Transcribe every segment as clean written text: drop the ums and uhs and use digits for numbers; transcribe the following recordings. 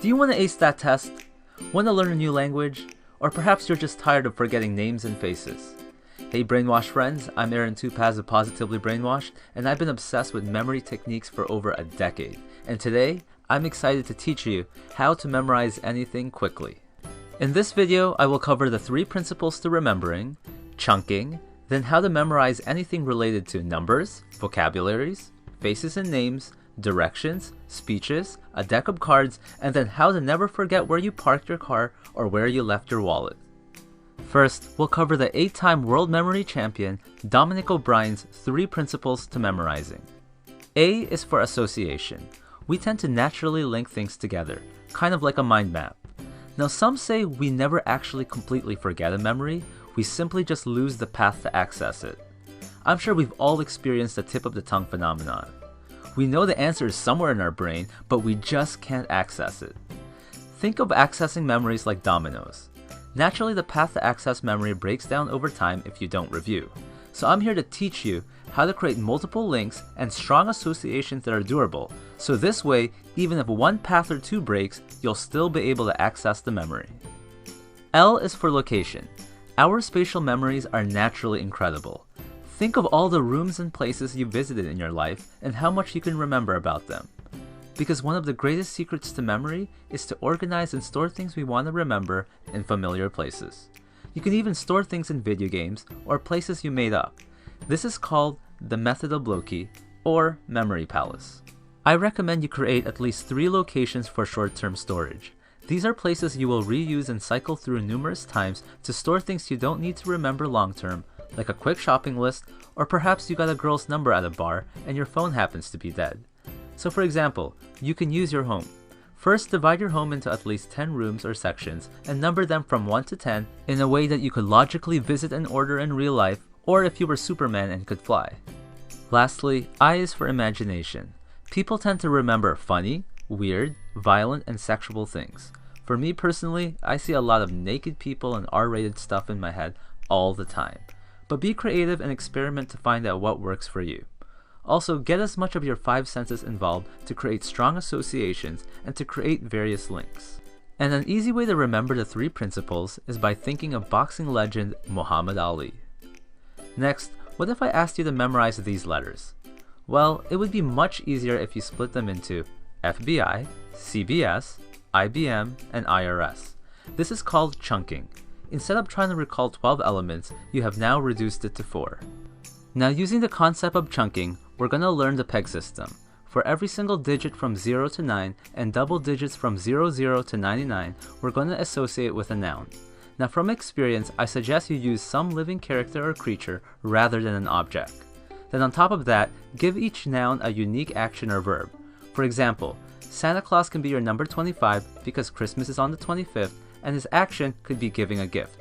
Do you want to ace that test? Want to learn a new language? Or perhaps you're just tired of forgetting names and faces? Hey brainwashed friends, I'm Aaron Tupaz of Positively Brainwashed, and I've been obsessed with memory techniques for over a decade. And today, I'm excited to teach you how to memorize anything quickly. In this video, I will cover the 3 principles to remembering, chunking, then how to memorize anything related to numbers, vocabularies, faces and names, directions, speeches, a deck of cards, and then how to never forget where you parked your car or where you left your wallet. First, we'll cover the 8-time world memory champion, Dominic O'Brien's 3 principles to memorizing. A is for association. We tend to naturally link things together, kind of like a mind map. Now some say we never actually completely forget a memory, we simply just lose the path to access it. I'm sure we've all experienced the tip of the tongue phenomenon. We know the answer is somewhere in our brain, but we just can't access it. Think of accessing memories like dominoes. Naturally, the path to access memory breaks down over time if you don't review. So I'm here to teach you how to create multiple links and strong associations that are durable, so this way, even if one path or 2 breaks, you'll still be able to access the memory. L is for location. Our spatial memories are naturally incredible. Think of all the rooms and places you visited in your life and how much you can remember about them. Because one of the greatest secrets to memory is to organize and store things we want to remember in familiar places. You can even store things in video games or places you made up. This is called the method of Loki or memory palace. I recommend you create at least 3 locations for short-term storage. These are places you will reuse and cycle through numerous times to store things you don't need to remember long-term, like a quick shopping list, or perhaps you got a girl's number at a bar and your phone happens to be dead. So for example, you can use your home. First, divide your home into at least 10 rooms or sections and number them from 1 to 10 in a way that you could logically visit an order in real life, or if you were Superman and could fly. Lastly, I is for imagination. People tend to remember funny, weird, violent, and sexual things. For me personally, I see a lot of naked people and R-rated stuff in my head all the time. But be creative and experiment to find out what works for you. Also, get as much of your 5 senses involved to create strong associations and to create various links. And an easy way to remember the 3 principles is by thinking of boxing legend Muhammad Ali. Next, what if I asked you to memorize these letters? Well, it would be much easier if you split them into FBI, CBS, IBM, and IRS. This is called chunking. Instead of trying to recall 12 elements, you have now reduced it to 4. Now using the concept of chunking, we're going to learn the peg system. For every single digit from 0 to 9 and double digits from 00 to 99, we're going to associate with a noun. Now from experience, I suggest you use some living character or creature rather than an object. Then on top of that, give each noun a unique action or verb. For example, Santa Claus can be your number 25 because Christmas is on the 25th and his action could be giving a gift.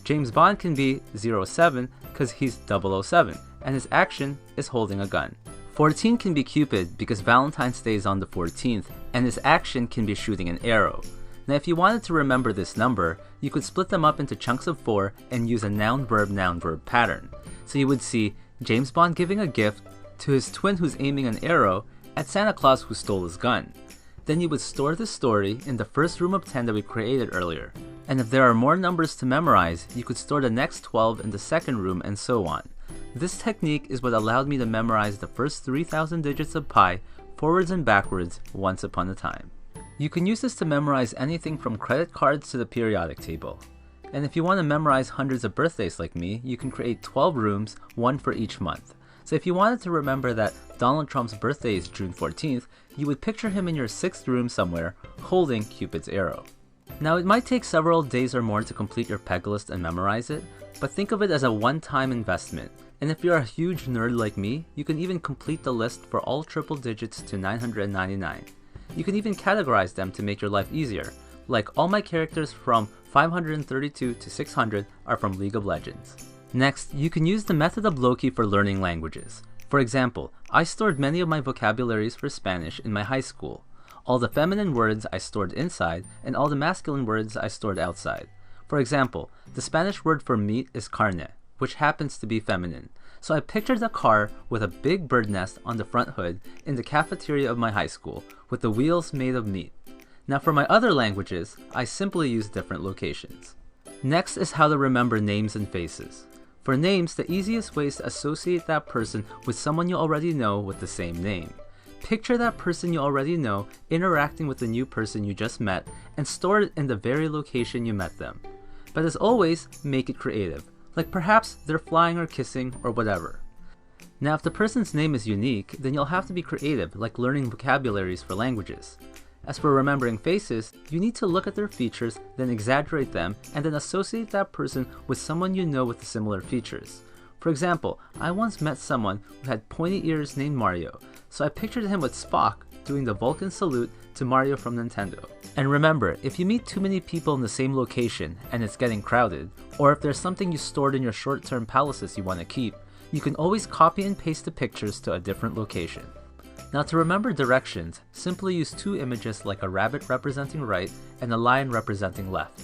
James Bond can be 07 because he's 007 and his action is holding a gun. 14 can be Cupid because Valentine's Day is on the 14th and his action can be shooting an arrow. Now if you wanted to remember this number, you could split them up into chunks of 4 and use a noun-verb pattern. So you would see James Bond giving a gift to his twin who's aiming an arrow at Santa Claus who stole his gun. Then you would store the story in the first room of 10 that we created earlier. And if there are more numbers to memorize, you could store the next 12 in the second room and so on. This technique is what allowed me to memorize the first 3,000 digits of pi forwards and backwards once upon a time. You can use this to memorize anything from credit cards to the periodic table. And if you want to memorize hundreds of birthdays like me, you can create 12 rooms, 1 for each month. So if you wanted to remember that Donald Trump's birthday is June 14th, you would picture him in your 6th room somewhere, holding Cupid's arrow. Now it might take several days or more to complete your peg list and memorize it, but think of it as a one-time investment. And if you're a huge nerd like me, you can even complete the list for all triple digits to 999. You can even categorize them to make your life easier, like all my characters from 532 to 600 are from League of Legends. Next, you can use the method of Loki for learning languages. For example, I stored many of my vocabularies for Spanish in my high school. All the feminine words I stored inside, and all the masculine words I stored outside. For example, the Spanish word for meat is carne, which happens to be feminine. So I pictured a car with a big bird nest on the front hood in the cafeteria of my high school, with the wheels made of meat. Now for my other languages, I simply use different locations. Next is how to remember names and faces. For names, the easiest way is to associate that person with someone you already know with the same name. Picture that person you already know interacting with the new person you just met and store it in the very location you met them. But as always, make it creative, like perhaps they're flying or kissing or whatever. Now if the person's name is unique, then you'll have to be creative, like learning vocabularies for languages. As for remembering faces, you need to look at their features, then exaggerate them, and then associate that person with someone you know with the similar features. For example, I once met someone who had pointy ears named Mario, so I pictured him with Spock doing the Vulcan salute to Mario from Nintendo. And remember, if you meet too many people in the same location and it's getting crowded, or if there's something you stored in your short-term palaces you want to keep, you can always copy and paste the pictures to a different location. Now to remember directions, simply use two images like a rabbit representing right and a lion representing left.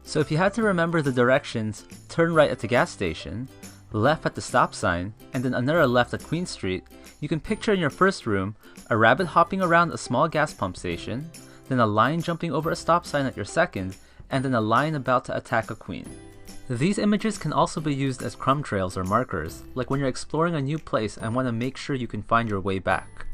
So if you had to remember the directions, turn right at the gas station, left at the stop sign, and then another left at Queen Street, you can picture in your first room, a rabbit hopping around a small gas pump station, then a lion jumping over a stop sign at your second, and then a lion about to attack a queen. These images can also be used as crumb trails or markers, like when you're exploring a new place and want to make sure you can find your way back.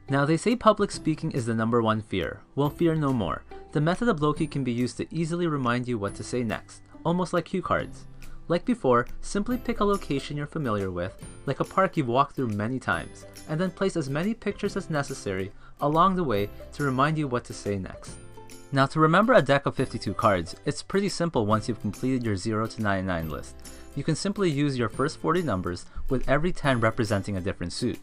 Now they say public speaking is the #1 fear. Well, fear no more. The method of Loki can be used to easily remind you what to say next, almost like cue cards. Like before, simply pick a location you're familiar with, like a park you've walked through many times, and then place as many pictures as necessary along the way to remind you what to say next. Now to remember a deck of 52 cards, it's pretty simple once you've completed your 0 to 99 list. You can simply use your first 40 numbers with every 10 representing a different suit.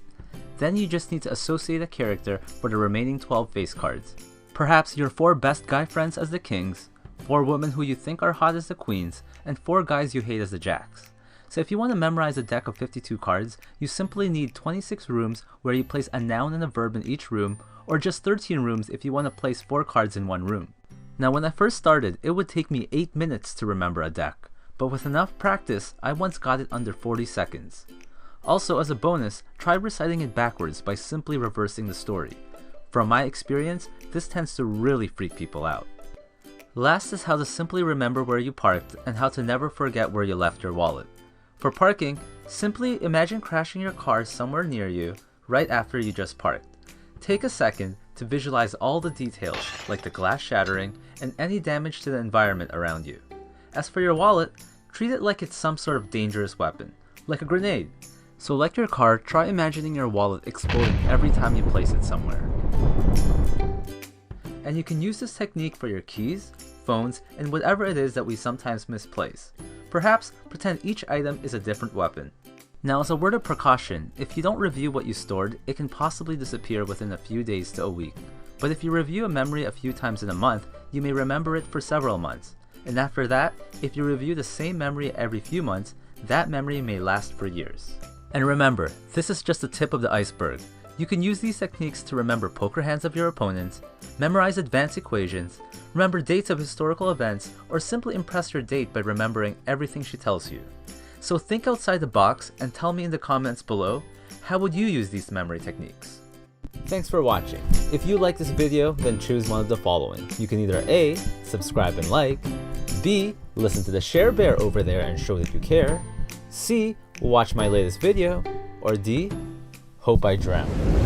Then you just need to associate a character for the remaining 12 face cards. Perhaps your 4 best guy friends as the kings, 4 women who you think are hot as the queens, and 4 guys you hate as the jacks. So if you want to memorize a deck of 52 cards, you simply need 26 rooms where you place a noun and a verb in each room, or just 13 rooms if you want to place 4 cards in one room. Now when I first started, it would take me 8 minutes to remember a deck, but with enough practice, I once got it under 40 seconds. Also, as a bonus, try reciting it backwards by simply reversing the story. From my experience, this tends to really freak people out. Last is how to simply remember where you parked and how to never forget where you left your wallet. For parking, simply imagine crashing your car somewhere near you right after you just parked. Take a second to visualize all the details, like the glass shattering and any damage to the environment around you. As for your wallet, treat it like it's some sort of dangerous weapon, like a grenade. So like your car, try imagining your wallet exploding every time you place it somewhere. And you can use this technique for your keys, phones, and whatever it is that we sometimes misplace. Perhaps pretend each item is a different weapon. Now as a word of precaution, if you don't review what you stored, it can possibly disappear within a few days to a week. But if you review a memory a few times in a month, you may remember it for several months. And after that, if you review the same memory every few months, that memory may last for years. And remember, this is just the tip of the iceberg. You can use these techniques to remember poker hands of your opponents, memorize advanced equations, remember dates of historical events, or simply impress your date by remembering everything she tells you. So think outside the box and tell me in the comments below, how would you use these memory techniques? Thanks for watching. If you like this video, then choose one of the following. You can either A, subscribe and like, B, listen to the share bear over there and show that you care, C, watch my latest video, or D, hope I drown.